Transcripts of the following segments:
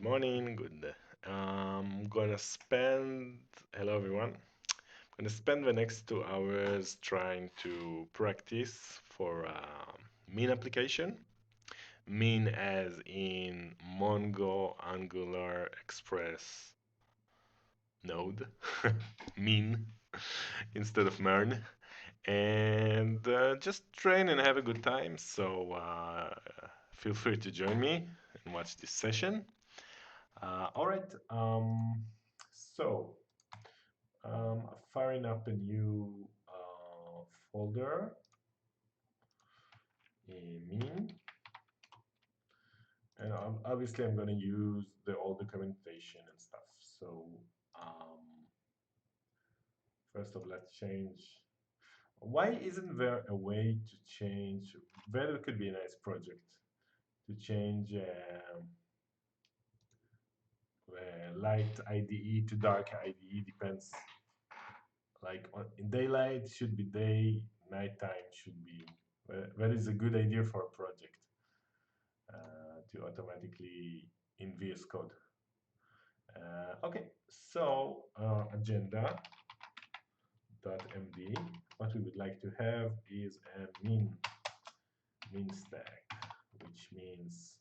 morning. Good. I'm gonna spend. Hello, everyone. I'm gonna spend the next 2 hours trying to practice for mean application. Mean as in Mongo, Angular, Express, Node. Mean instead of Mern. And just train and have a good time. So feel free to join me and watch this session. All right. So firing up a new folder in mean, and obviously I'm going to use all the documentation and stuff. So um, first of all, let's change. Why isn't there a way to change? There could be a nice project to change light IDE to dark IDE. Depends. Like in daylight should be day, nighttime should be. That is a good idea for a project to automatically in VS Code. Okay, so agenda.md. What we would like to have is a min stack, which means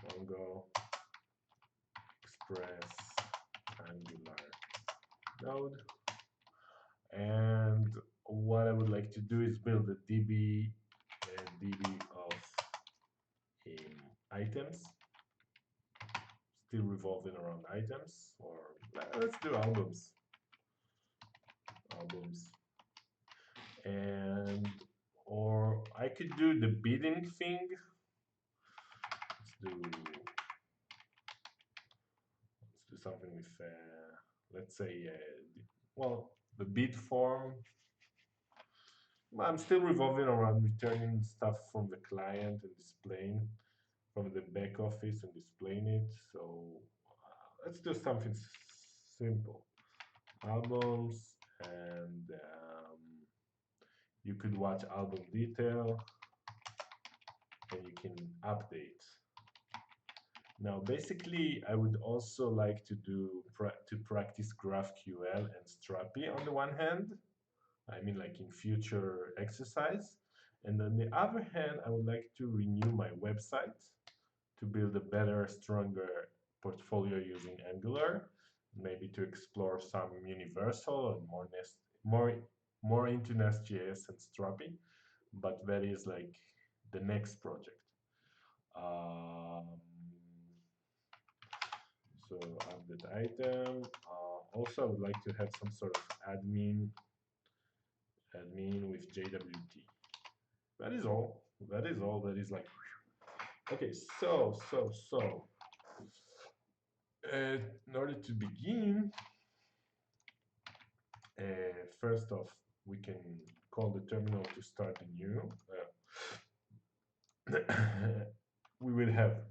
Mongo, Express, Angular, Node. And what I would like to do is build a DB of items, still revolving around items, or let's do albums, and or I could do the bidding thing. Let's do something with let's say well, the bid form. I'm still revolving around returning stuff from the client and displaying from the back office and displaying it. So let's do something simple. Albums, and you could watch album detail, and you can update. Now, basically, I would also like to practice GraphQL and Strapi on the one hand. I mean, like in future exercise. And on the other hand, I would like to renew my website to build a better, stronger portfolio using Angular, maybe to explore some universal and more into Nest.js and Strapi, but that is like the next project. Um, so update item. Also, I would like to have some sort of admin with JWT. That is all. That is all. That is like okay. So. In order to begin, first off, we can call the terminal to start a new. We will have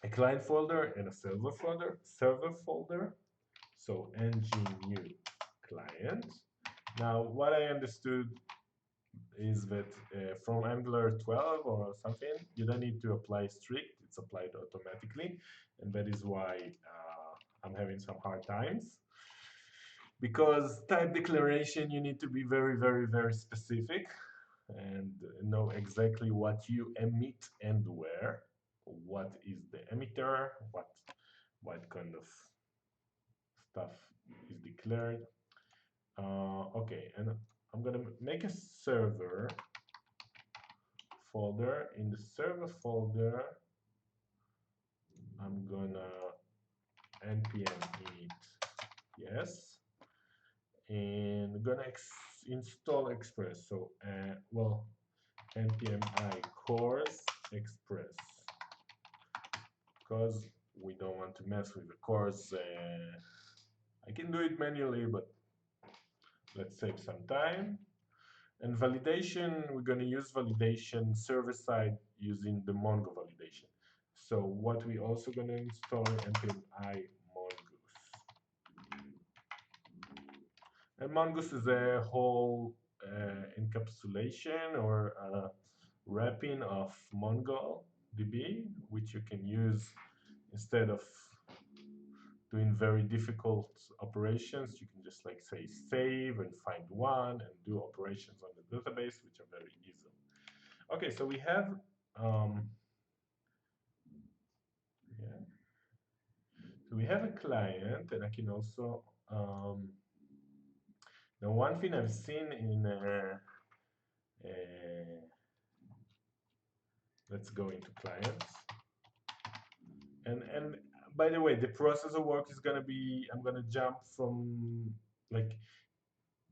a client folder and a server folder. So ng new client. Now, what I understood is that from Angular 12 or something, you don't need to apply strict. It's applied automatically, and that is why I'm having some hard times. Because type declaration, you need to be very, very, very specific and know exactly what you emit and where. What is the emitter? What kind of stuff is declared? Okay, and I'm gonna make a server folder. In the server folder, I'm gonna npm init yes, and gonna install Express. So well, npm I cores Express, because we don't want to mess with the cores. I can do it manually, but let's save some time. And validation, we're going to use validation server side using the Mongo validation. So what we also going to install npm I mongoose. And mongoose is a whole encapsulation or wrapping of MongoDB, which you can use instead of doing very difficult operations, you can just like say save and find one and do operations on the database, which are very easy. Okay, so we have yeah, so we have a client, and I can also now one thing I've seen in let's go into clients, and by the way, the process of work is gonna be, I'm gonna jump from like,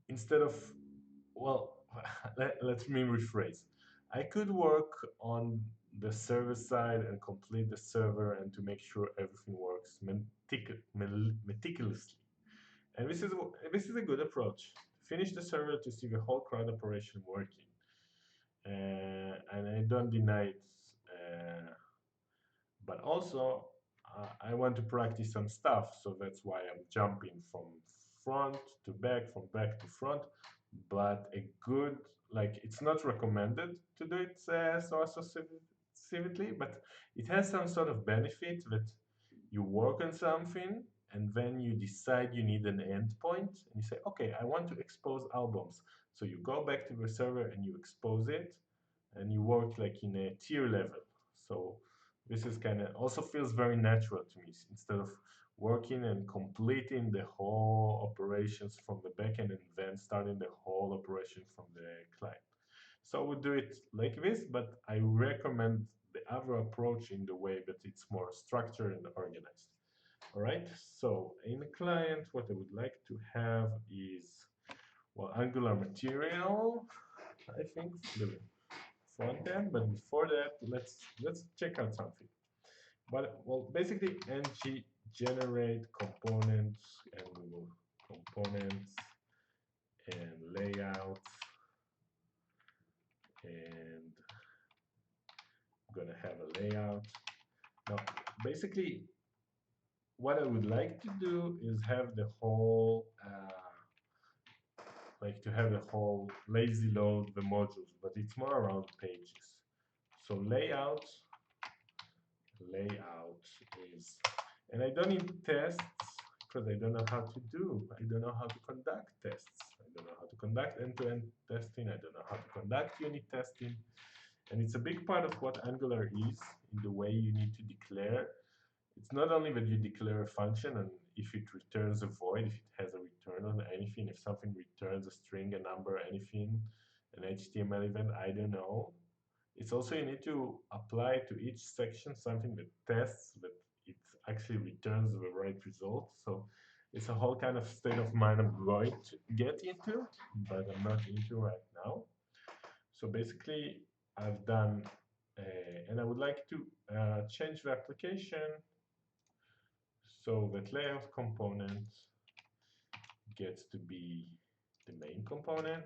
instead of, well, let me rephrase. I could work on the server side and complete the server and to make sure everything works meticulously. And this is a good approach. Finish the server to see the whole CRUD operation working. And I don't deny it. But also, I want to practice some stuff, so that's why I'm jumping from front to back, from back to front. But a good, like, it's not recommended to do it so associatively, but it has some sort of benefit that you work on something and then you decide you need an endpoint and you say, okay, I want to expose albums. So you go back to the server and you expose it and you work like in a tier level. So this is kind of also feels very natural to me, instead of working and completing the whole operations from the backend and then starting the whole operation from the client. So we do it like this, but I recommend the other approach in the way that it's more structured and organized. All right, so in the client, what I would like to have is, well, Angular material, I think, the front end. But before that, let's check out something. But well, basically, ng generate components, and we will components and layouts, and I'm gonna have a layout. Now, basically, what I would like to do is have the whole like to have the whole lazy load the modules, but it's more around pages. So layout is, and I don't need tests because I don't know how to do. I don't know how to conduct tests. I don't know how to conduct end-to-end testing. I don't know how to conduct unit testing. And it's a big part of what Angular is in the way you need to declare. It's not only that you declare a function and if it returns a void, if it has a return on anything, if something returns a string, a number, anything, an HTML event, I don't know. It's also you need to apply to each section something that tests that it actually returns the right result. So it's a whole kind of state of mind I'm going to get into, but I'm not into right now. So basically, I've done, and I would like to change the application so that layout component gets to be the main component.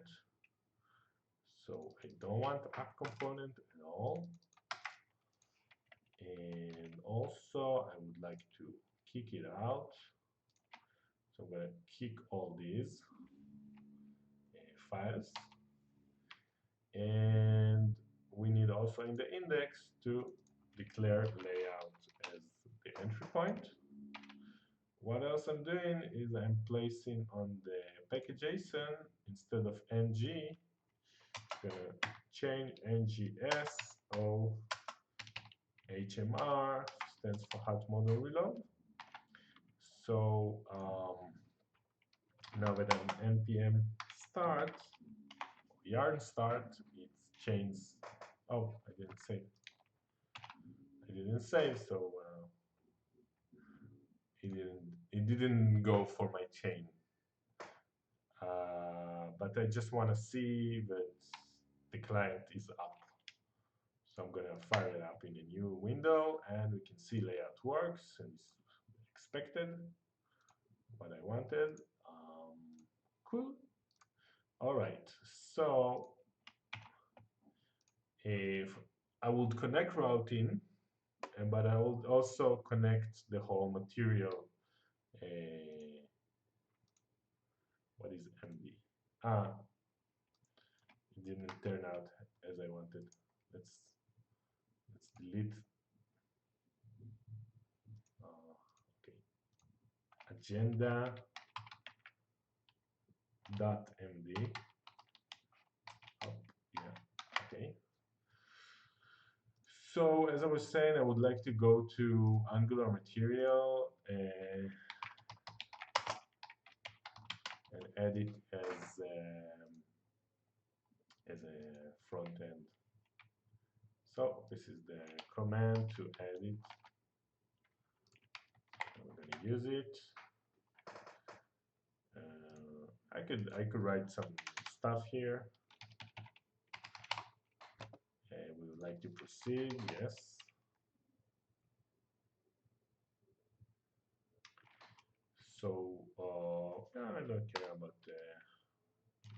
So I don't want the app component at all. And also I would like to kick it out. So I'm going to kick all these files. And we need also in the index to declare layout as the entry point. What else I'm doing is I'm placing on the package.json instead of ng, gonna change ngso HMR, stands for hot model reload. So now that I'm npm start, yarn start, it's changed. Oh, I didn't save. I didn't save, so it didn't go for my chain. But I just want to see that the client is up. So I'm going to fire it up in a new window, and we can see layout works and it's expected what I wanted. Cool. All right. So if I would connect routing, but I would also connect the whole material. What is MD? It didn't turn out as I wanted. Let's delete. agenda dot md. Oh, yeah, okay. So as I was saying, I would like to go to Angular material and add it as a front end. So this is the command to add it. I'm going to use it. I could write some stuff here. We would like to proceed. Yes. So I don't care about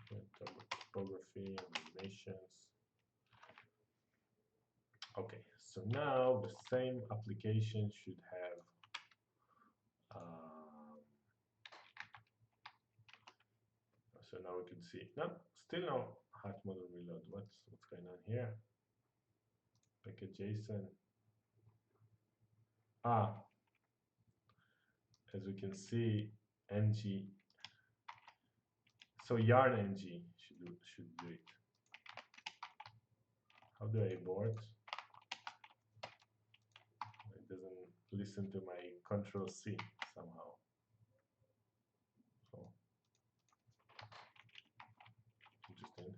typography and animations. Okay, so now the same application should have so now we can see. No, still no hot model reload. What's going on here? Package JSON. As we can see, ng. So yarn ng should do it. How do I abort? It doesn't listen to my Control C somehow. So interesting.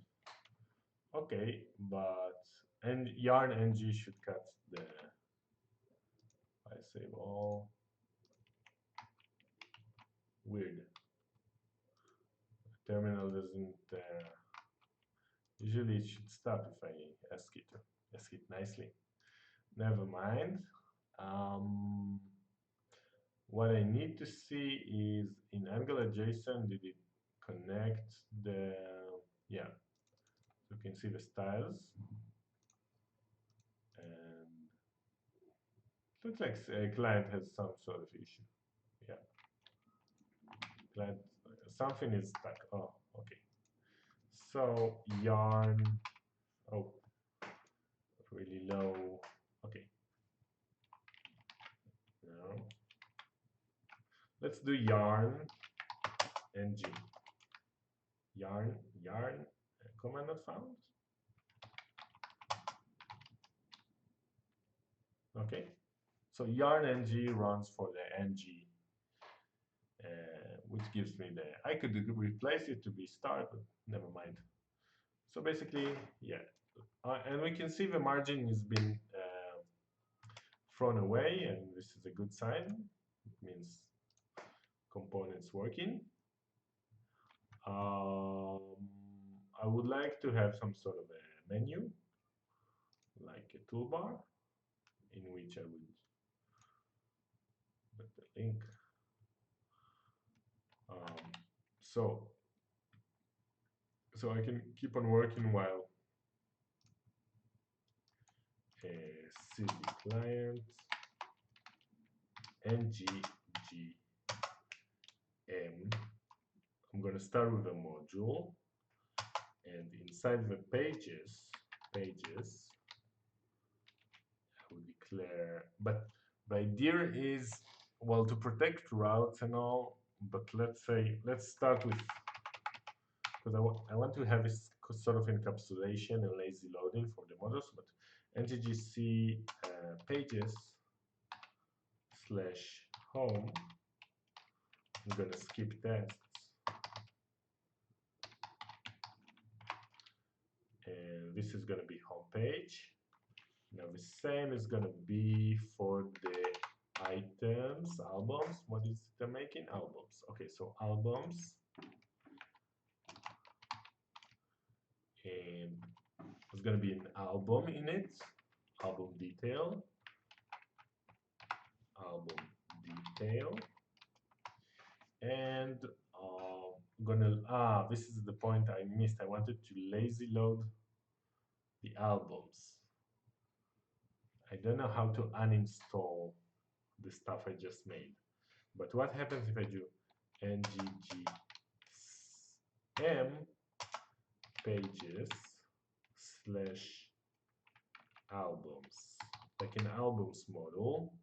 Okay, but and yarn ng should cut the. I save all. Weird. Terminal doesn't. Usually it should stop if I ask it nicely. Never mind. What I need to see is in Angular JSON, did it connect the, yeah, so you can see the styles. And it looks like a client has some sort of issue. Yeah. Client, something is stuck. Oh, okay. So yarn, oh, really low. Okay. Now, let's do yarn ng. Yarn, command not found. Okay, so yarn ng runs for the ng, which gives me the, I could replace it to be start, but never mind. So basically, yeah, and we can see the margin has been thrown away, and this is a good sign. It means components working. I would like to have some sort of a menu, like a toolbar, in which I would put the link. So I can keep on working while cd client ngGM. I'm going to start with a module, and inside the pages, I will declare. But the idea is, well, to protect routes and all. But let's start with, because I want to have this sort of encapsulation and lazy loading for the modules, but ngC pages / home. I'm gonna skip tests, and this is gonna be home page. Now the same is gonna be for the items, albums. What is it making? Albums. Okay, so albums. And there's going to be an album in it, album detail, and this is the point I missed. I wanted to lazy load the albums. I don't know how to uninstall the stuff I just made, but what happens if I do ngGM pages / albums, like an albums model,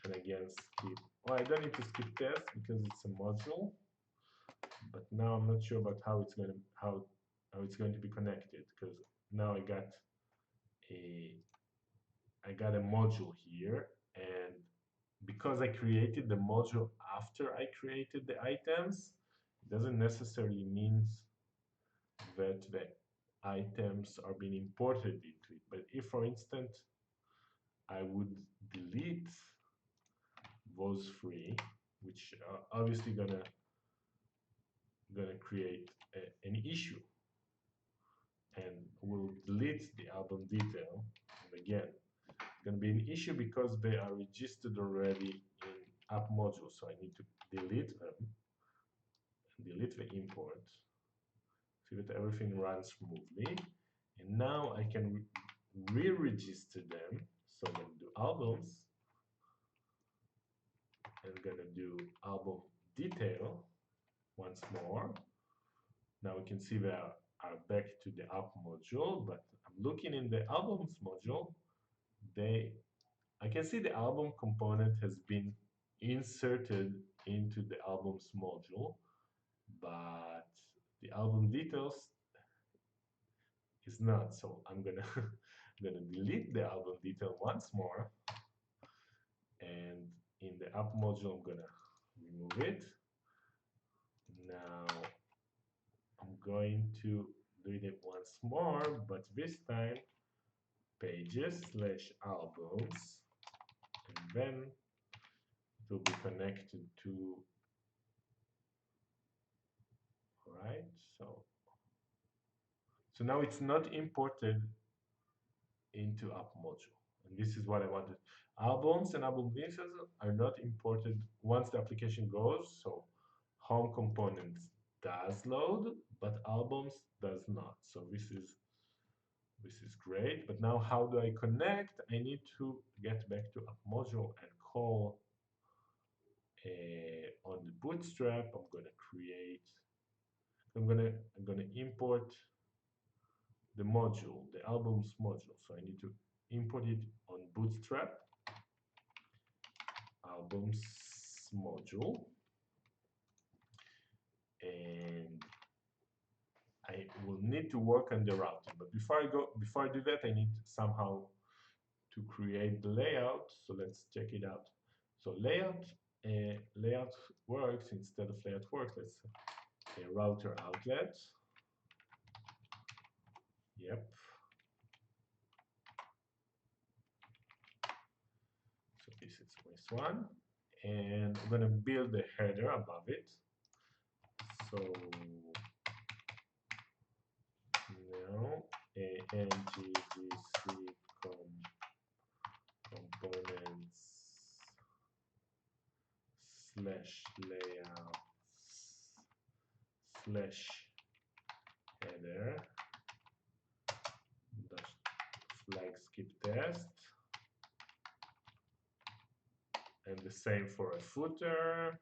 and again skip. Oh, I don't need to skip test because it's a module, but now I'm not sure about how it's going to be connected, because now I got a module here, and because I created the module after I created the items, it doesn't necessarily mean that the items are being imported into it. But if, for instance, I would delete those three, which are obviously gonna create an issue, and we'll delete the album detail, and again, it's gonna be an issue because they are registered already in app module, so I need to delete them and delete the import, see that everything runs smoothly, and now I can re-register them. So I'm gonna do albums, and I'm gonna do album detail once more. Now we can see they are back to the app module, but I'm looking in the albums module. I can see the album component has been inserted into the albums module, but the album details is not. So I'm gonna delete the album detail once more, and in the app module I'm gonna remove it. Now I'm going to do it once more, but this time pages/albums, and then it will be connected to, right? So now it's not imported into app module, and this is what I wanted. Albums and album details are not imported once the application goes. So home components does load, but albums does not. So this is great. But now how do I connect? I need to get back to app module and call on the bootstrap. I'm gonna import the module, the albums module. So I need to import it on bootstrap, albums module, and I will need to work on the routing. But before I do that, I need somehow to create the layout. So let's check it out. So layout works instead of layout works. Let's say router outlet. Yep. So this is this one, and I'm gonna build the header above it. So now ngvc components /layouts/header dash flag skip test, and the same for a footer.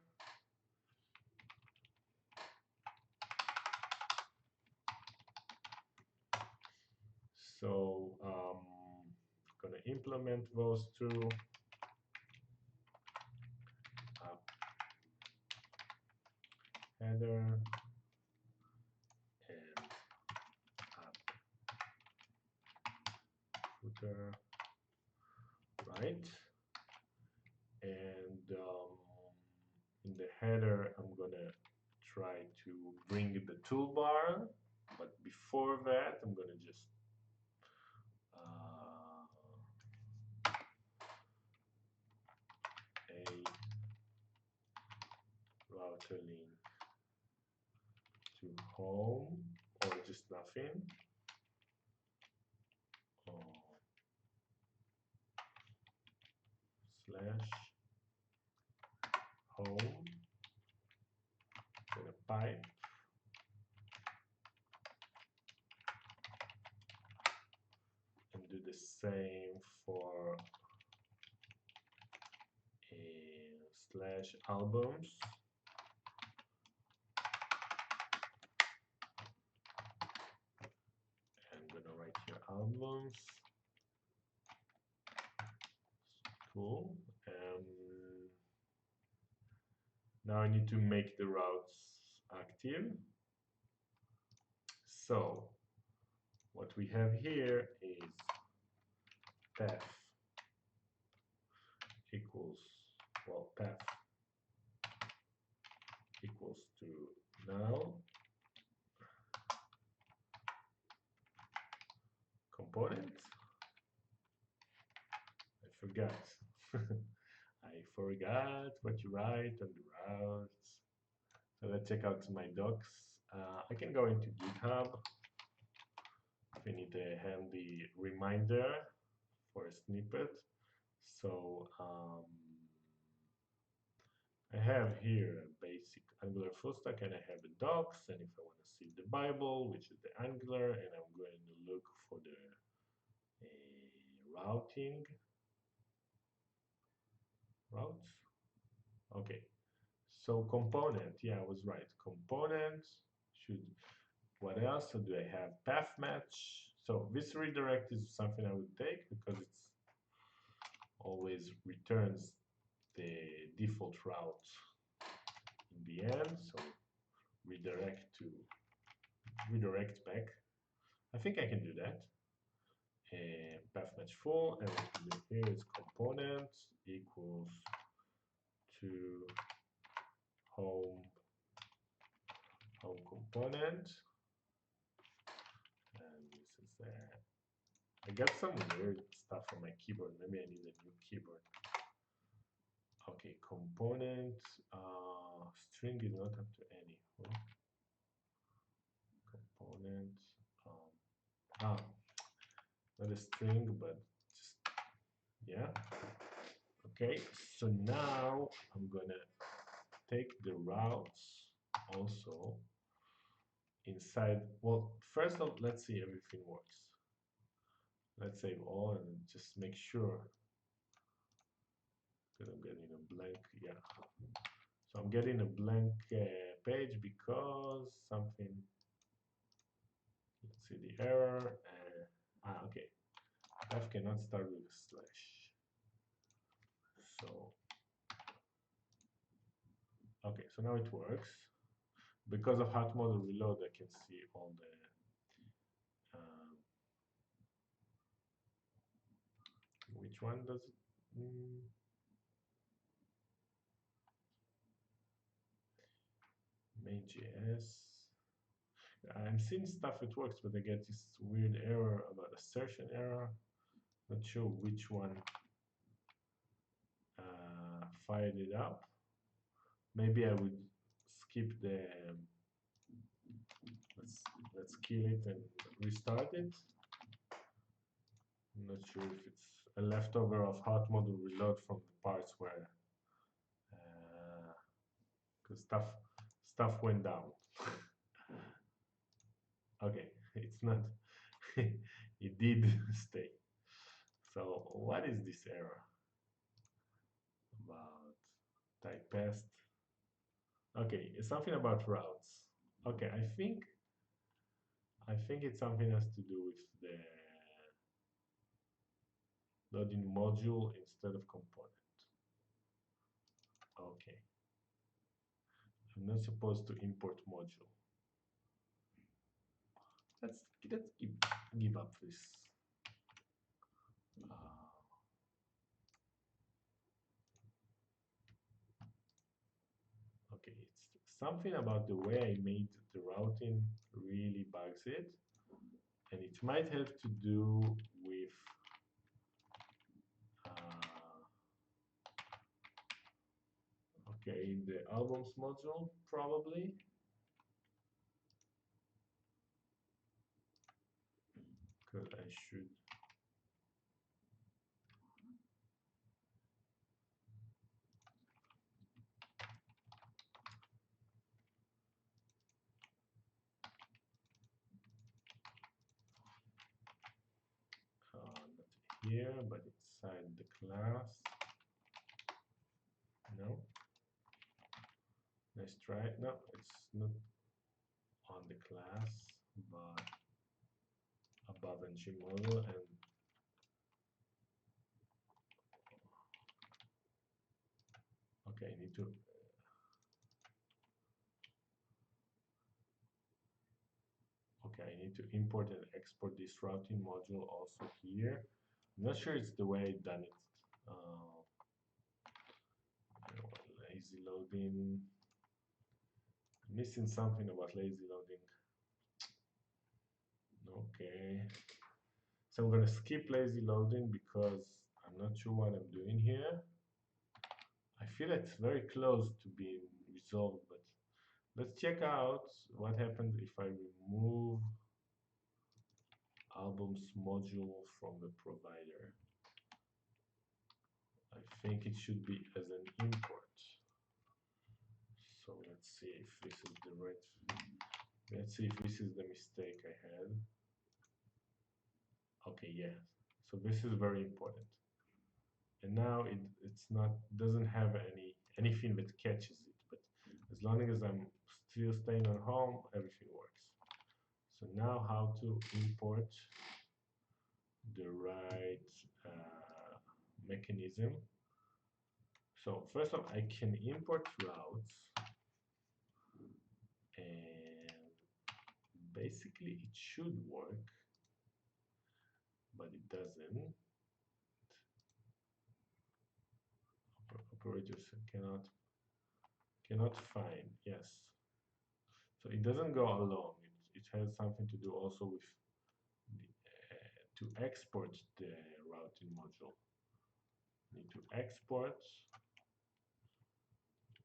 So gonna implement those two. Header and footer, right? And in the header, I'm gonna try to bring the toolbar, but before that, I'm gonna just a router link to home, or just nothing, slash home, then a pipe, and do the same for /albums. I'm gonna write here albums. Cool. Now I need to make the routes active. So what we have here is path equals, well, path equals to now component. I forgot. I forgot what you write on the routes. So let's check out my docs. I can go into GitHub if I need a handy reminder for a snippet. So I have here a basic Angular full stack, and I have the docs. And if I want to see the Bible, which is the Angular, and I'm going to look for the routing routes. Okay, so component. Yeah, I was right. Component should. What else? So do I have path match? So this redirect is something I would take because it's always returns the default route in the end. So redirect back. I think I can do that. Path match full, and what we do here is component equals to home component, and this is there. I got some weird stuff on my keyboard. Maybe I need a new keyboard. Okay, component string is not up to any. Component not a string, but just yeah. Okay, so now I'm gonna take the routes also inside. Well, first of, let's see everything works. Let's save all and just make sure, because I'm getting a blank. Yeah, so I'm getting a blank page because something. Let's see the error. Okay, f cannot start with a slash. So okay, so now it works. Because of hot mode reload, I can see all the which one does it? Main.js. I'm seeing stuff it works, but I get this weird error about assertion error. Not sure which one fired it up. Maybe I would skip the. Let's kill it and restart it. I'm not sure if it's a leftover of hot module reload from the parts where because stuff went down. Okay, it's not. It did stay. So what is this error about? Type past. Okay, it's something about routes. Okay, I think it's something has to do with the loading module instead of component. Okay. I'm not supposed to import module. Let's give up this. Okay, it's something about the way I made the routing really bugs it, and it might have to do with okay, the albums module probably. Because I should. Not here, but inside the class. No. Let's try. No, it's not on the class, but above ng model, and okay, I need to need to import and export this routing module also here. I'm not sure it's the way I done it. Lazy loading. Missing something about lazy loading. Okay. So I'm going to skip lazy loading because I'm not sure what I'm doing here. I feel it's very close to being resolved, but let's check out what happens if I remove albums module from the provider. I think it should be as an import. So let's see if this is the right, let's see if this is the mistake I had. Okay, yeah. So this is very important. And now it's not, doesn't have anything that catches it, but as long as I'm still staying on home, everything works. So now how to import the right mechanism. So first off, I can import routes, and basically it should work, but it doesn't. Operators cannot find, yes. So it doesn't go alone. It has something to do also with to export the routing module. Need to export.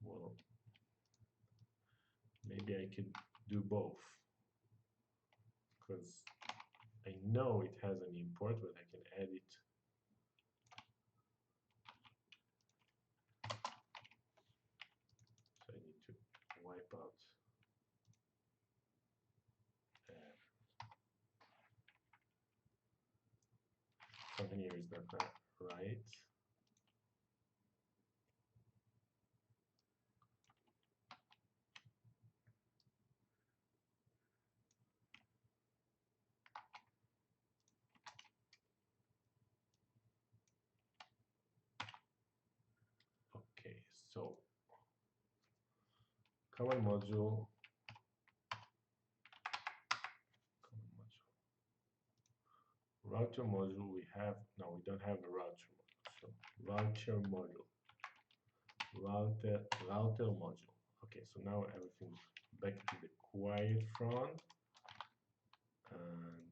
Well, maybe I could do both, because I know it has an import, but I can add it. So I need to wipe out. Something here is not right. Okay, so common module. Router module we have, no, we don't have a router module. So router module, router module. Okay, so now everything's back to the quiet front. And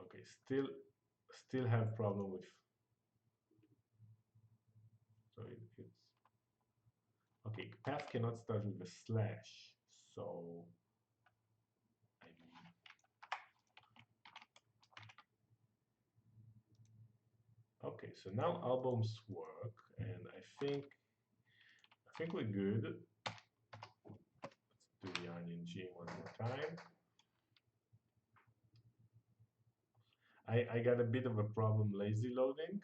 okay, still have problem with, so it's okay, path cannot start with a slash, so okay, so now albums work, and I think we're good. Let's do the ing one more time. I got a bit of a problem lazy loading,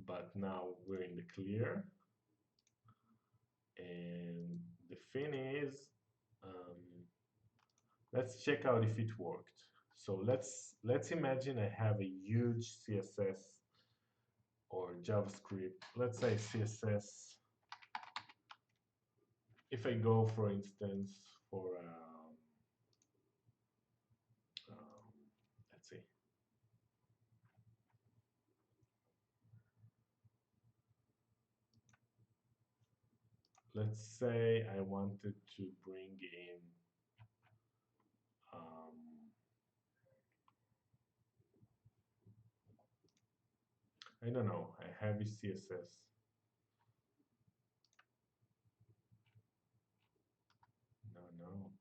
but now we're in the clear. And the thing is, let's check out if it worked. So let's imagine I have a huge CSS or JavaScript, let's say CSS. If I go, for instance, for let's see, let's say I wanted to bring in I don't know, a heavy CSS. No.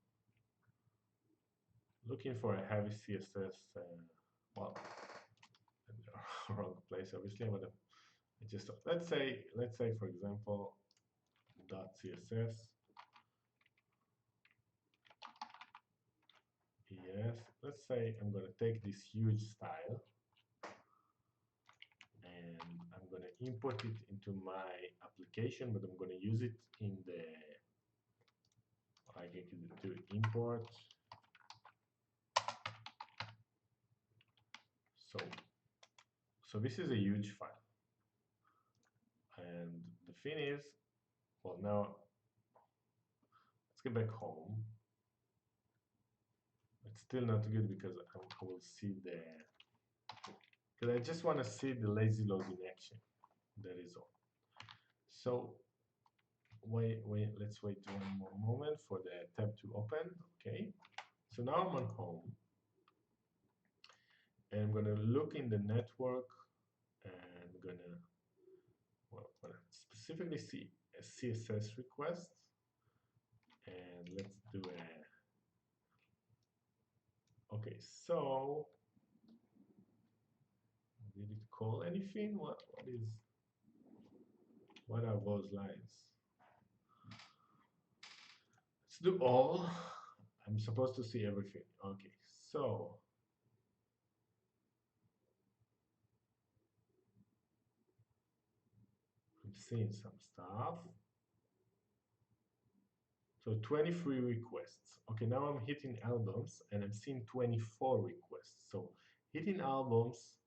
Looking for a heavy CSS, well, wrong place, obviously, but I just, let's say, for example, .css. Yes, let's say I'm going to take this huge style and I'm going to import it into my application, but I'm going to use it in the, I can do import. So this is a huge file. And the thing is, well, now let's get back home. It's still not good because I will see the, because I just want to see the lazy load in action. That is all. So wait, let's wait one more moment for the tab to open. Okay, so now I'm on home, and I'm gonna look in the network, and I'm gonna, well, specifically see a CSS request, and let's do a, okay, so did it call anything? What are those lines? Let's do all. I'm supposed to see everything. Okay, so I'm seeing some stuff. So 23 requests. Okay, now I'm hitting albums and I'm seeing 24 requests. So hitting albums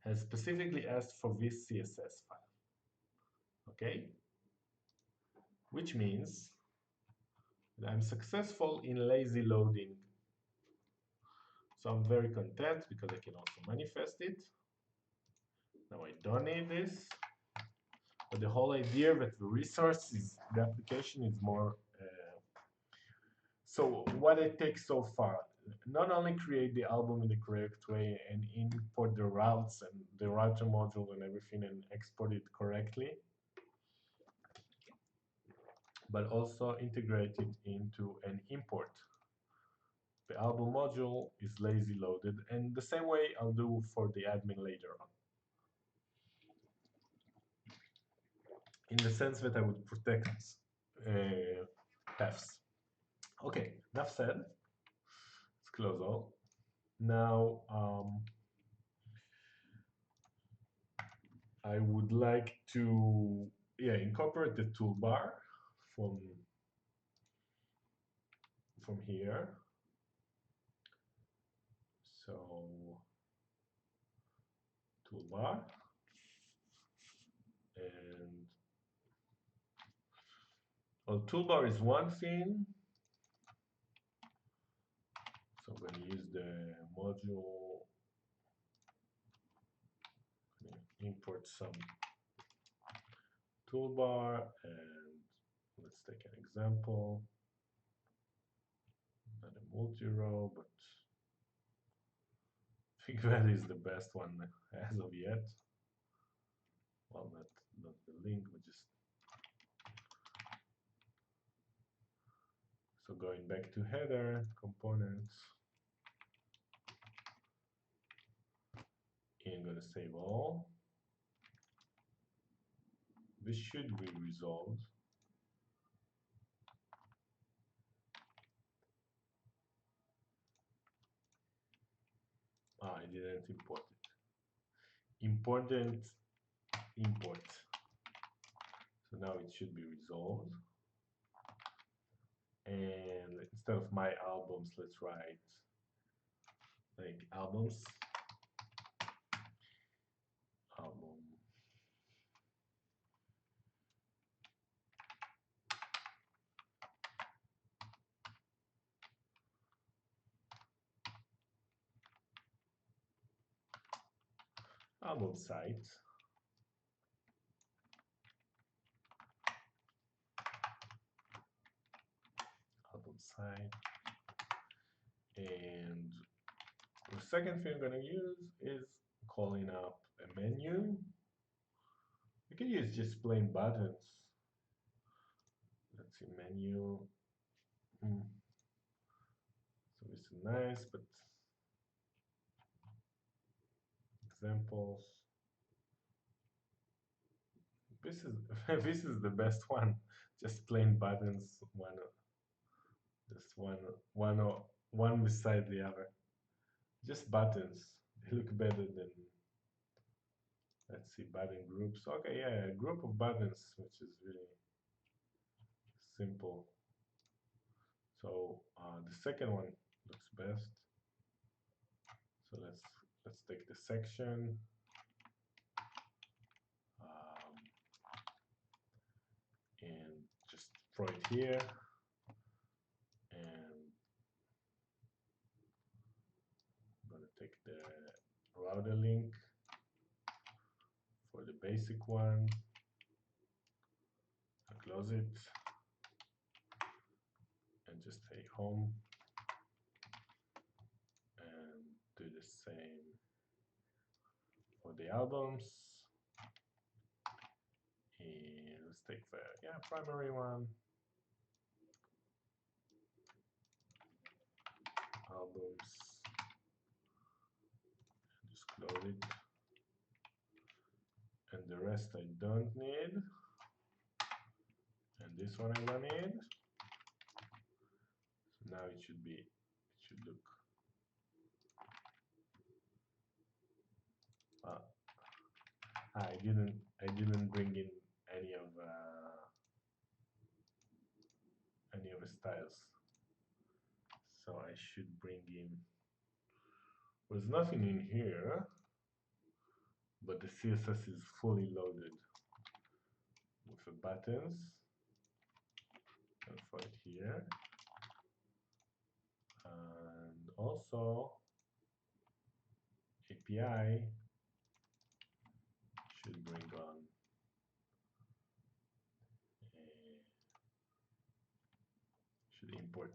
has specifically asked for this CSS file. Okay, which means that I'm successful in lazy loading. So I'm very content because I can also manifest it. Now I don't need this, but the whole idea that the resource is, the application is more, so what I take so far, not only create the album in the correct way and import the routes and the router module and everything and export it correctly, but also integrate it into an import. The album module is lazy loaded, and the same way I'll do for the admin later on. In the sense that I would protect paths. Okay, enough said. Let's close all. Now, I would like to, yeah, incorporate the toolbar from here. So toolbar, and well, toolbar is one thing. So I'm going to use the module, import some toolbar, and let's take an example. Not a multi-row, but I think that is the best one as of yet. Well, not the link, but just, so going back to header, components, and I'm going to save all. This should be resolved. I didn't import it. Important import. So now it should be resolved. And instead of my albums, let's write like albums. Album site. Album site. And the second thing I'm going to use is calling up a menu. You can use just plain buttons. Let's see, menu. So this is nice, but examples. This is this is the best one. Just plain buttons, just one beside the other. Just buttons. They look better than, let's see, button groups. Okay, yeah, a group of buttons, which is really simple. So the second one looks best. So let's take the section. And just throw it here, and the router link for the basic one. I close it and just say home and do the same for the albums. And let's take the primary one, albums, just close it, and the rest I don't need, and this one I don't need. So now it should look. I didn't bring in any of the styles, so I should bring in. There's nothing in here, but the CSS is fully loaded with the buttons. And for it here, and also API should bring on should import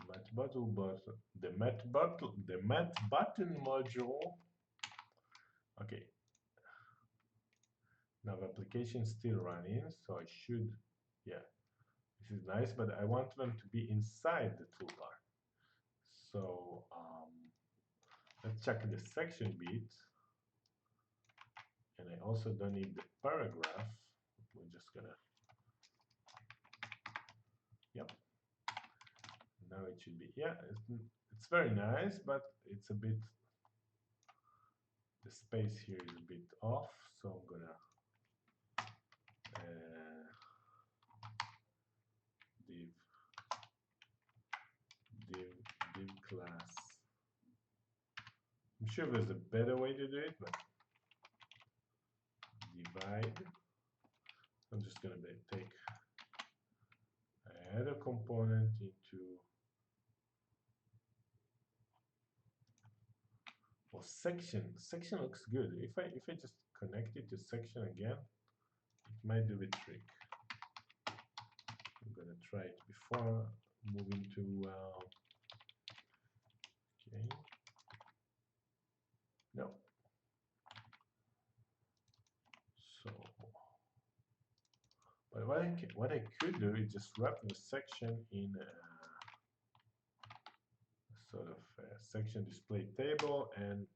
mat button, but the mat button module. Okay, now the application is still running, so I should, this is nice, but I want them to be inside the toolbar. So let's check the section bit, and I also don't need the paragraph. We're just gonna, yep. Now it should be, it's very nice, but it's a bit, the space here is a bit off, so I'm gonna div class. I'm sure there's a better way to do it, but divide. I'm just gonna take add a component into section. Section looks good. If I just connect it to section again, it might do the trick. I'm gonna try it before moving to okay. No. So, but what I could do is just wrap the section in a sort of a section display table, and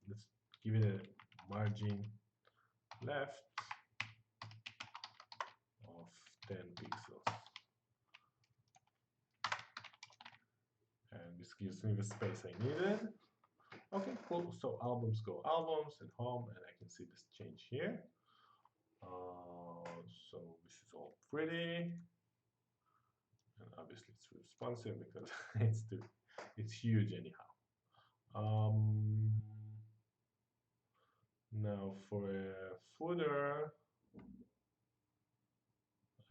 let's give it a margin left of 10 pixels. And this gives me the space I needed. Okay, cool. So albums go albums and home, and I can see this change here. So this is all pretty, and obviously it's responsive because it's huge anyhow. Now for a footer,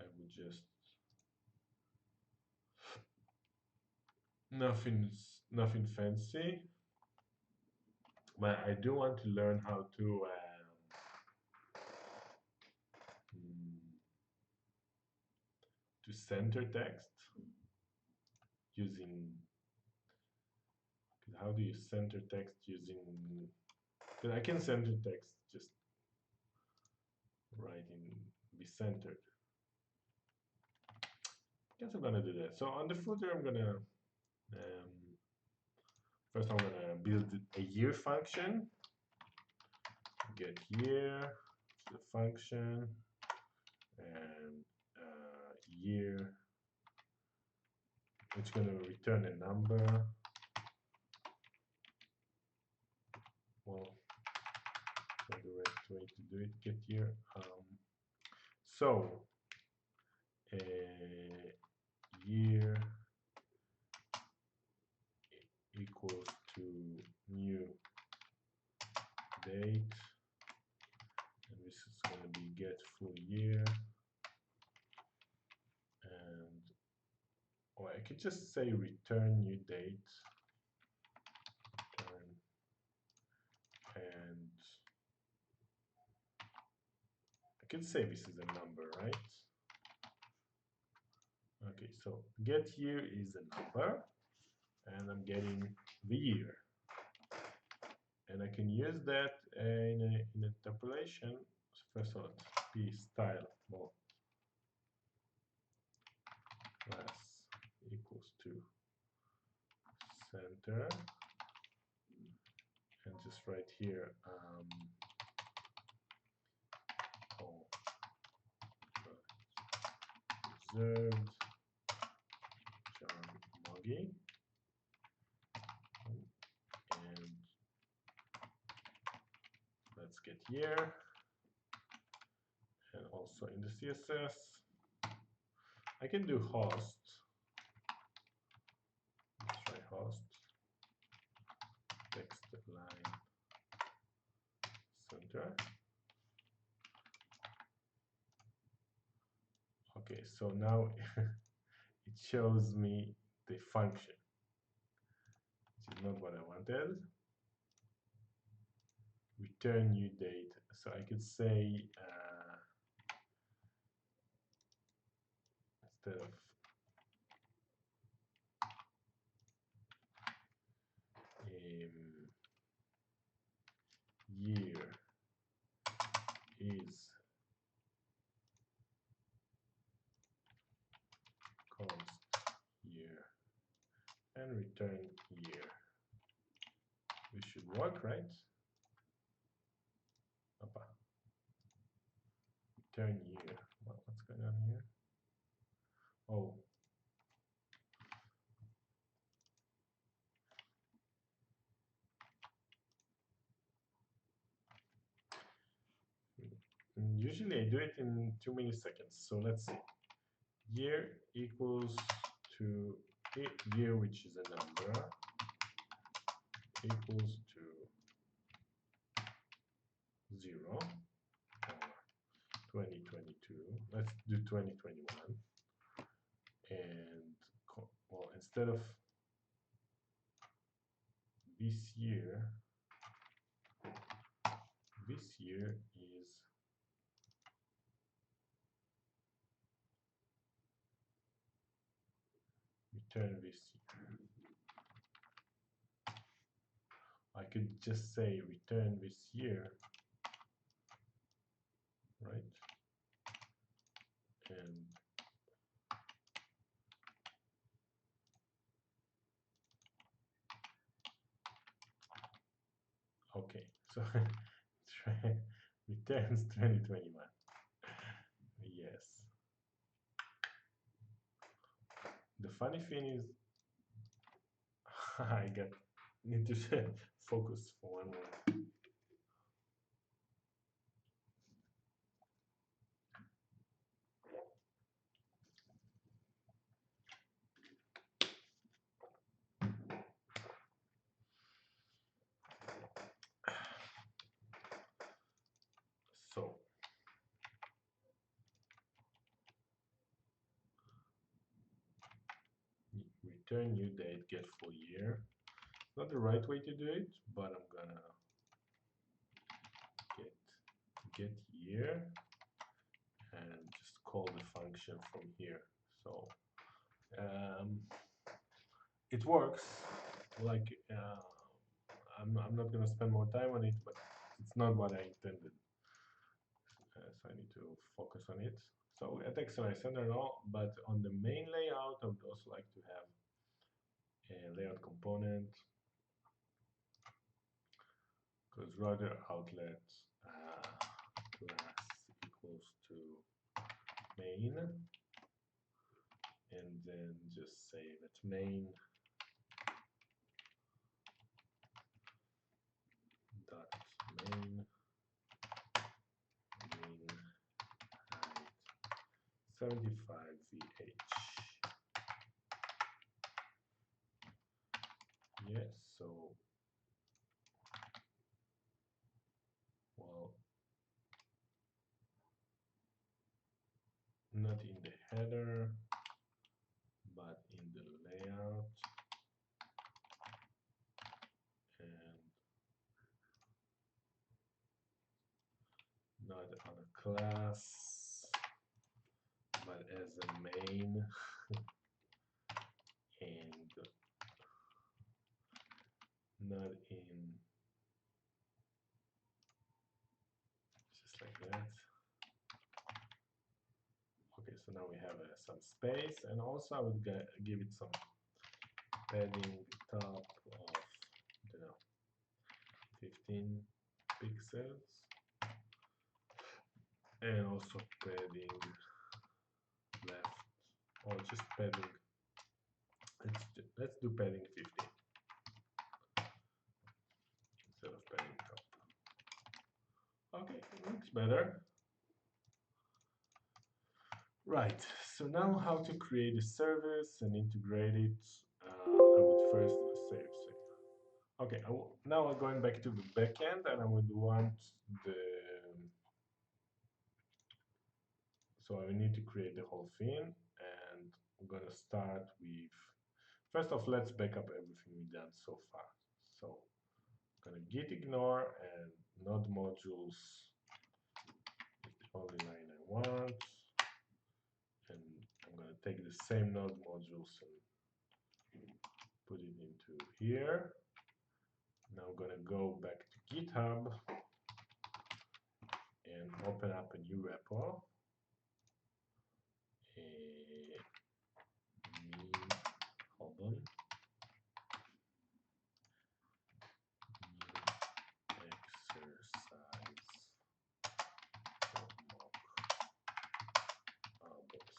I would just nothing fancy, but I do want to learn how to center text using. How do you center text using? Because I can center text just writing be centered. I guess I'm gonna do that. So on the footer, I'm gonna first I'm gonna build a year function. Get year, the function, and year. It's gonna return a number. Well, the right way to do it. Get year. So year equals to new date, and this is going to be get full year, and or I could just say return new date, could say this is a number, right? Okay, so get year is a number, and I'm getting the year. And I can use that in interpolation. First of all, p style mode class equals to center, and just right here oh, reserved John Moggy, and let's get year, and also in the CSS I can do host. Let's try host text line center. Okay, so now it shows me the function, which is not what I wanted. Return new date. So I could say instead of year is const year and return year. This should work, right? Opa. Return year. What's going on here? Oh. Usually I do it in 2 milliseconds. So let's see. Year equals to year, which is a number, equals to 0 or 2022. Let's do 2021. And well, instead of this year is return this year. I could just say return this year, right? And okay, so returns 2021. Yes. The funny thing is, I need to focus for one more. So return new date, get full year. Not the right way to do it, but I'm gonna get year and just call the function from here. So it works. Like I'm not gonna spend more time on it, but it's not what I intended. So I need to focus on it. So at XML Center and all, but on the main layout, I would also like to have a layout component, because rather outlet class equals to main, and then just say that main dot main height 75 VH. Yes, so well, not in the header, but in the layout, and not on a class, but as a main, and not in, just like that. Okay, so now we have some space, and also I would give it some padding top of, I don't know, 15 pixels, and also padding left, or just padding. Let's do padding 15 instead of padding top. Okay, it looks better. Right, so now how to create a service and integrate it. I would first save. Okay, now I'm going back to the backend, and I would want the, so I need to create the whole thing, and I'm gonna start with, first off, let's back up everything we've done so far. So I'm gonna git ignore, and node modules is the only line I want, and I'm gonna take the same node modules and put it into here. Now I'm gonna go back to GitHub and open up a new repo. Hold on. Exercise for mock albums.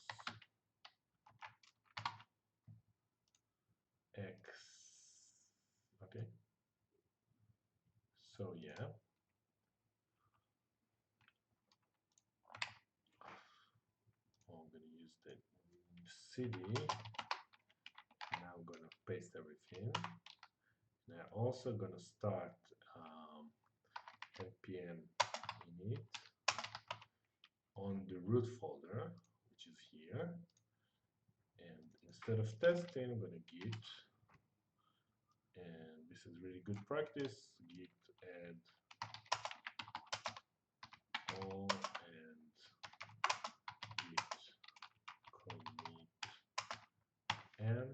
Okay. So yeah. I'm gonna use the cd. Now I'm gonna paste everything. And I'm also gonna start npm init on the root folder, which is here. And instead of testing, I'm gonna git, and this is really good practice, git add all and git commit m,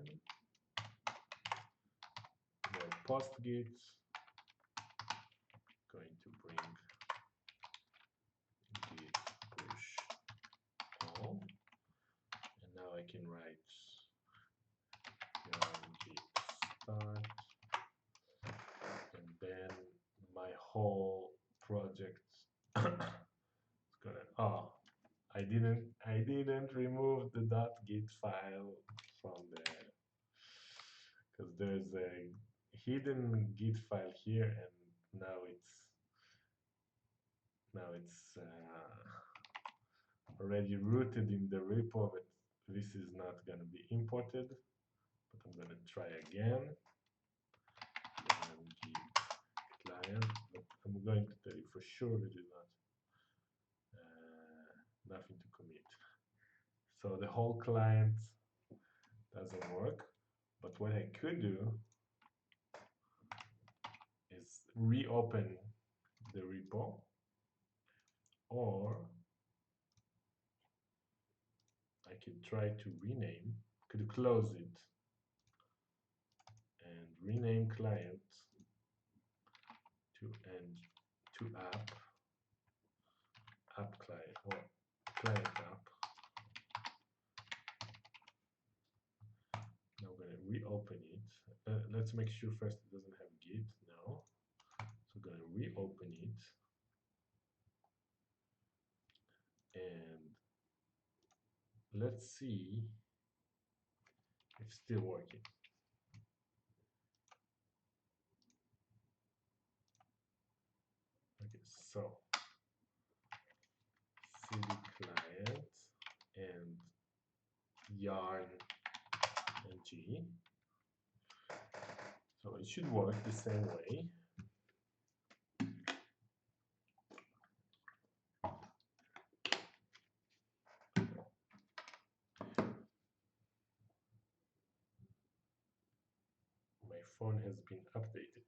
the post git, going to bring git push all, and now I can write git start, and then my whole project is gonna, oh, I didn't remove the .git file from there, because there's a hidden git file here, and now it's already rooted in the repo, but this is not going to be imported. But I'm going to try again. Git client, but I'm going to tell you for sure it is not nothing to commit. So the whole client doesn't work. But what I could do is reopen the repo, or I could try to rename, could close it and rename client to app client, or client app. Now I'm going to reopen it. Let's make sure first it doesn't have git now. So I'm going to reopen it, and let's see if it's still working. Okay, so cd client and yarn ng. So it should work the same way. My phone has been updated.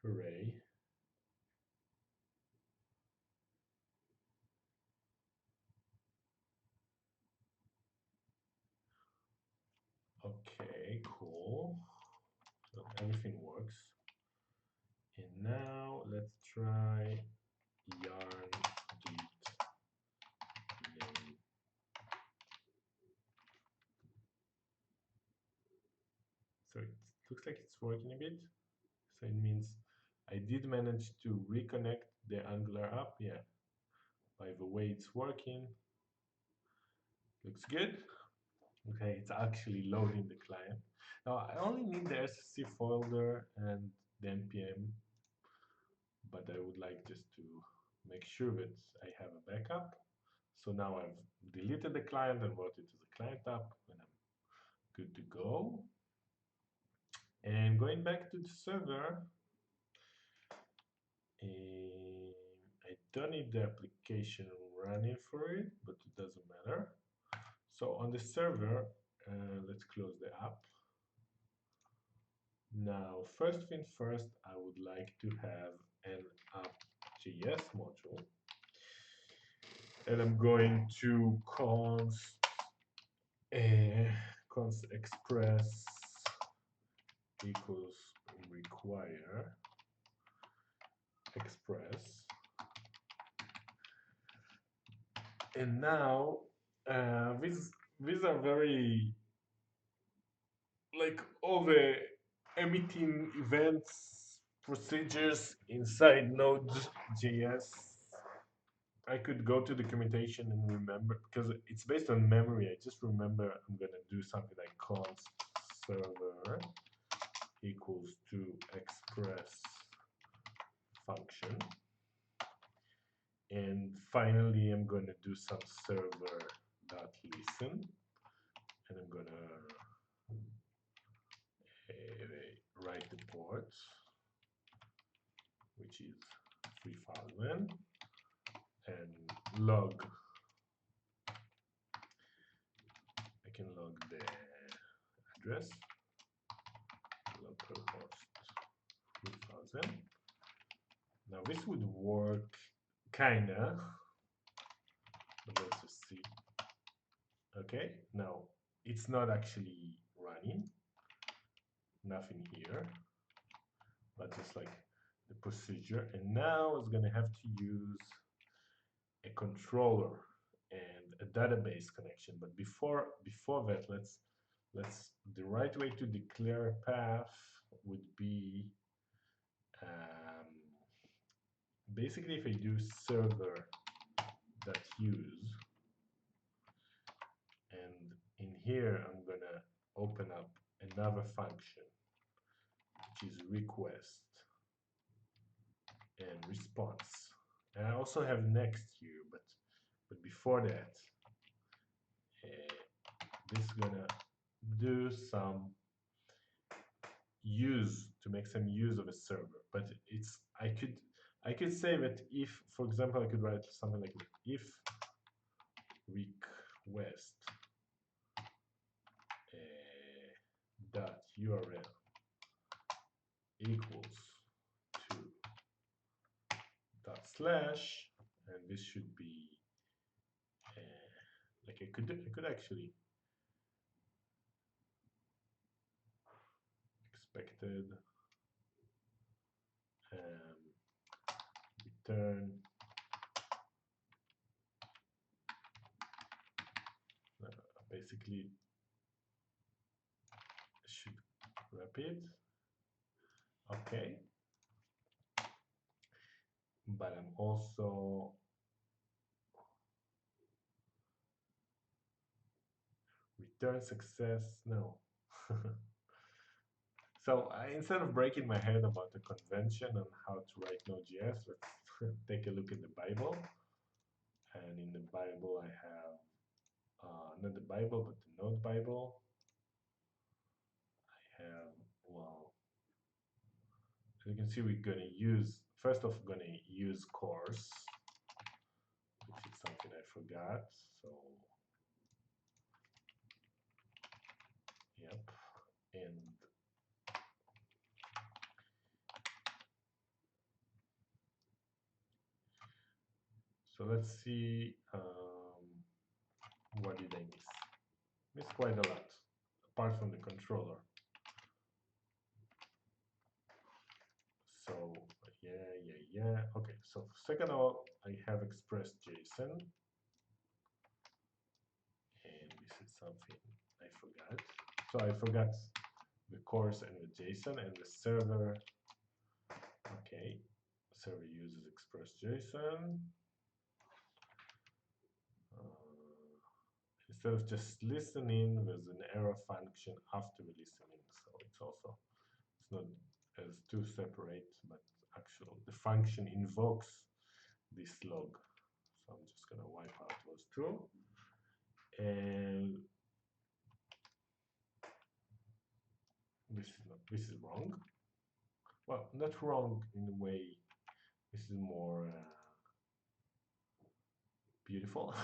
Hooray. Okay, cool. So everything works. And now let's try yarn git name. So it looks like it's working a bit. So it means I did manage to reconnect the Angular app. Yeah, by the way it's working. Looks good. Okay, it's actually loading the client. Now I only need the SSC folder and the npm, but I would like just to make sure that I have a backup. So now I've deleted the client and brought it to the client app, and I'm good to go. And going back to the server, I don't need the application running for it, but it doesn't matter. So on the server, let's close the app. Now, first thing first, I would like to have an app.js module. And I'm going to const express equals require express. And now these are very like all the emitting events procedures inside Node.js. I could go to documentation and remember because it's based on memory. I just remember I'm gonna do something like const server equals to express function. And finally, I'm going to do some server.listen, and I'm going to write the port, which is 3000, and log. I can log the address, localhost 3000. Now this would work kinda, but let's just see. Okay, now it's not actually running, nothing here, but just like the procedure. And now it's going to have to use a controller and a database connection. But before that, let's the right way to declare a path would be basically if I do server.use, and in here I'm gonna open up another function which is request and response. And I also have next here, but before that, this is gonna do some use to make some use of a server. But it's I could say that if, for example, I could write something like if request dot URL equals to dot slash, and this should be like I could actually expected return basically should wrap it. Okay, but I'm also return success. No. So instead of breaking my head about the convention on how to write Node.js, let's take a look at the Bible. And in the Bible, I have not the Bible, but the Node Bible. I have, well, as you can see, we're going to use, first off, going to use course, which is something I forgot. So, yep. And so let's see, what did I miss? Missed quite a lot. apart from the controller. So yeah. Okay, so second of all, I have expressed JSON, and this is something I forgot. So I forgot the course and the JSON and the server. Okay, server uses express JSON. Instead of just listening, there's an error function after the listening, so it's not as two separate, but actual the function invokes this log. So I'm just gonna wipe out those two, and this is wrong. Well, not wrong in a way. This is more beautiful.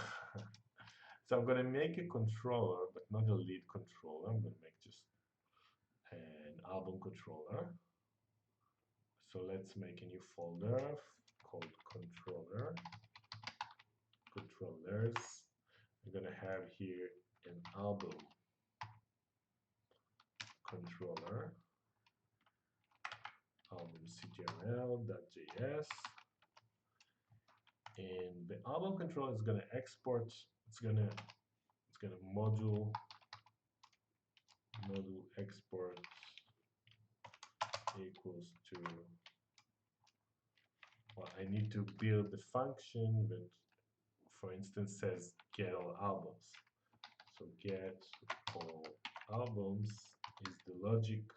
So I'm gonna make a controller, but not a lead controller. I'm gonna make just an album controller. So let's make a new folder called controllers. I'm gonna have here an album controller, album.ctml.js, and the album controller is gonna export. It's gonna module export equals to. Well, I need to build the function that, for instance, says get all albums. So get all albums is the logic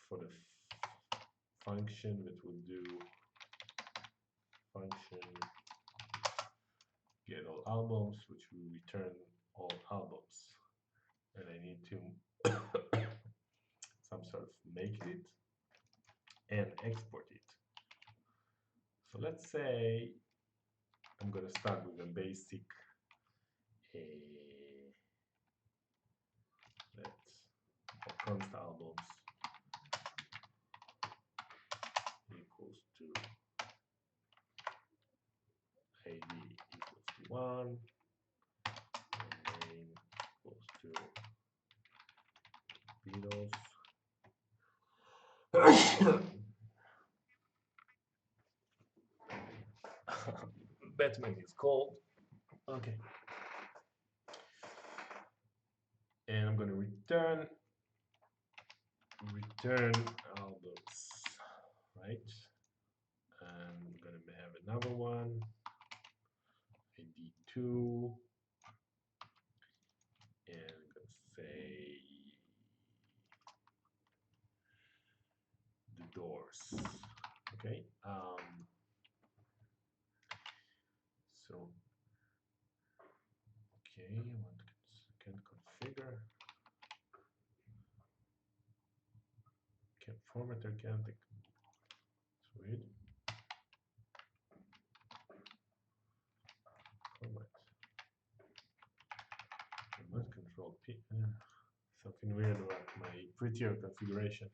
for the function that will do function get all albums, which will return all albums. And I need to some sort of make it and export it. So let's say I'm going to start with a basic const albums equals to id equals to 1, and name equals to Beatles. Batman is cold. Okay. And I'm going to return albums, right? And I'm going to have another one, id2, and I'm going to say the Doors. Okay. So okay, can configure. Can formatter can't. It's weird. Format. Command Control P. Something weird about my prettier configuration.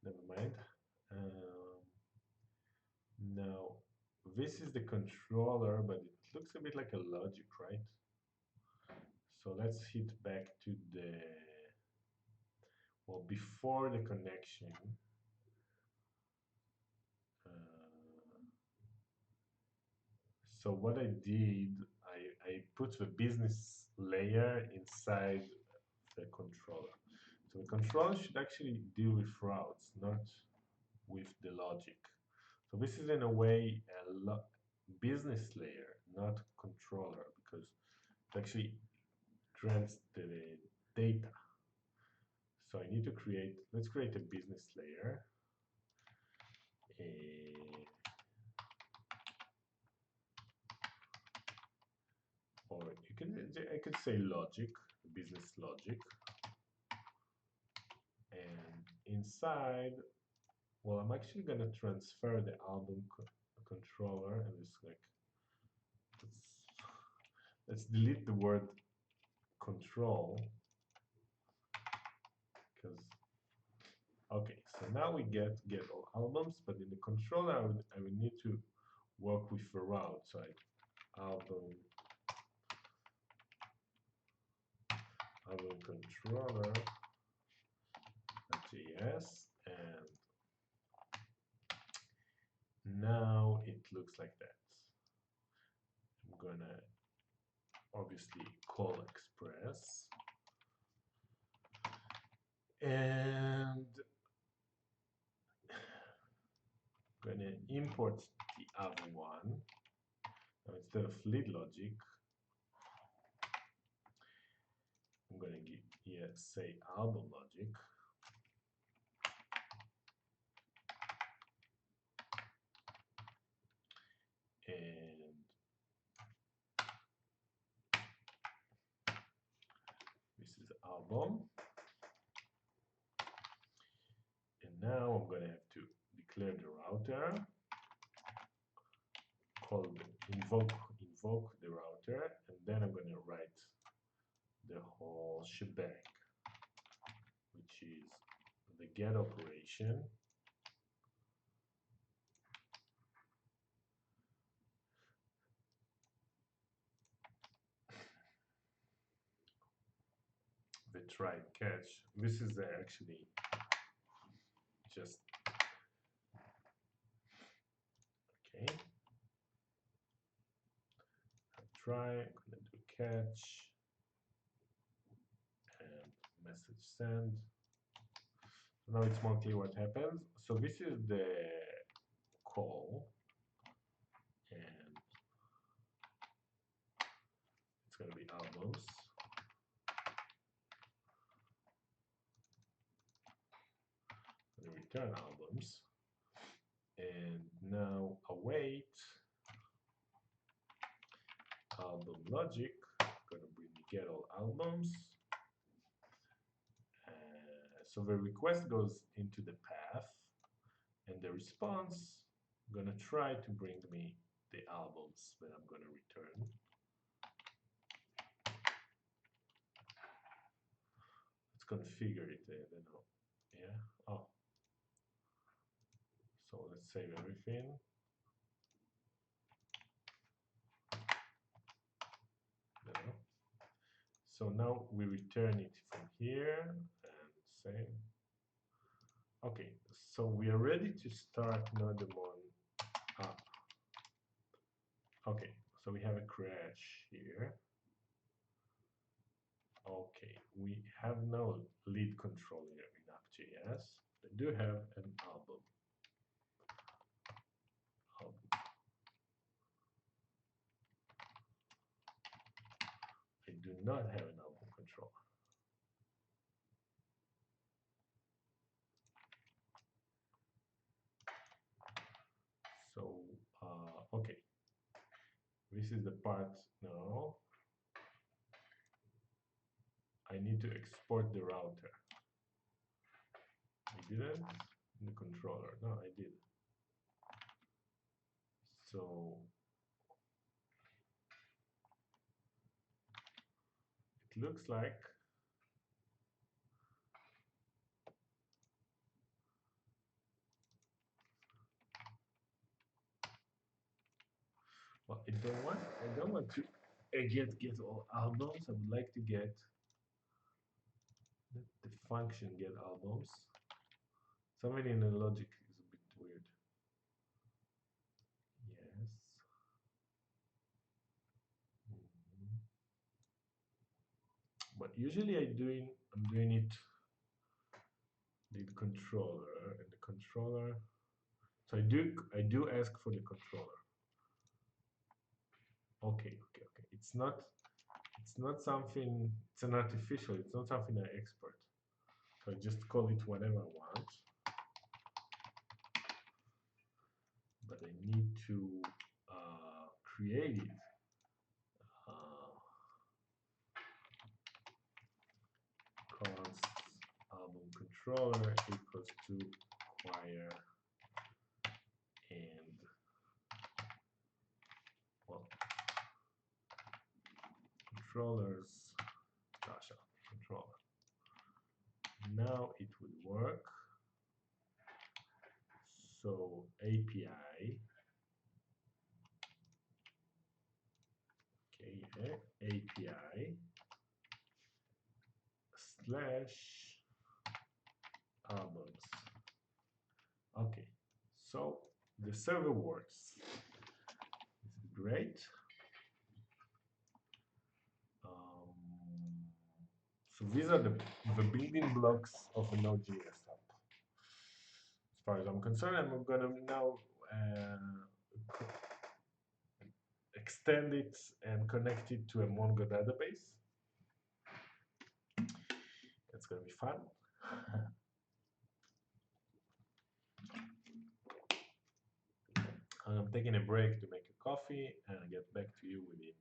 Never mind. Now this is the controller, but it looks a bit like a logic, right? So let's hit back to the before the connection. So what I did, I put the business layer inside the controller. So the controller should actually deal with routes, not with the logic. So this is in a way a business layer, not controller, because it actually grants the data. So I need to let's create a business layer. Or I could say logic, business logic. And inside, well, I'm actually going to transfer the album controller, and it's like, let's delete the word control, because, okay, so now we get all albums, but in the controller, I would need to work with a route. So album controller.js, and now it looks like that. I'm gonna obviously call express, and I'm gonna import the other one. Now instead of lead logic, I'm gonna give here say album logic, and this is album. And now I'm gonna have to declare the router, invoke the router, and then I'm gonna write the whole shebang, which is the get operation, the try and catch. This is actually just okay. Try, I'm gonna do catch and message send. So now it's more clear what happens. So this is the call, and it's gonna be albums. I'm gonna return albums, and now await album logic. Gonna bring the get all albums. So the request goes into the path, and the response gonna try to bring me the albums that I'm gonna return. Let's configure it. I don't know. Yeah. Oh. So let's save everything. No. So now we return it from here and save. Okay, so we are ready to start Nodemon up. Okay, so we have a crash here. Okay, we have no lead controller in app.js. I do have an album. I do not have an album controller. So, okay, this is the part now. I need to export the router. I didn't in the controller. No, I did. So it looks like well, I don't want to get all albums. I would like to get the function get albums. Something in the logic is a bit weird. Yes. But usually I'm doing it with the controller, and the controller. So I do ask for the controller. Okay. It's not something. It's an artificial. It's not something I export. So I just call it whatever I want. But I need to create it. Const album controller equals to acquire and well controllers dash controller. Now it would work. So API API slash albums. Okay, so the server works. This is great. Um, so these are the building blocks of a Node.js app. As far as I'm concerned, I'm gonna now extend it and connect it to a Mongo database. It's gonna be fun. I'm taking a break to make a coffee and I'll get back to you within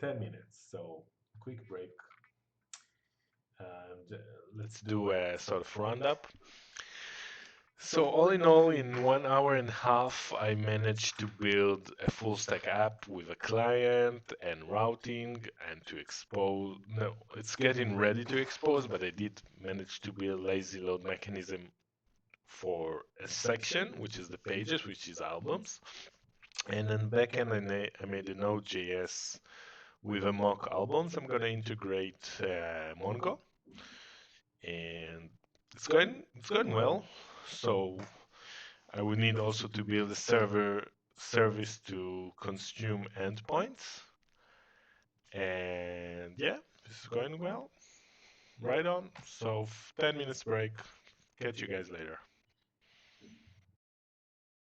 10 minutes. So, quick break. And let's Do a sort of roundup. So all in all, in 1 hour and a half, I managed to build a full stack app with a client and routing and to expose. No, it's getting ready to expose, but I did manage to build lazy load mechanism for a section, which is the pages, which is albums. And then backend, I made a Node.js with a mock albums. I'm gonna integrate Mongo, and it's going well. So I would need also to build a server service to consume endpoints. And yeah, this is going well. Right on. So 10 minutes break. Catch you guys later.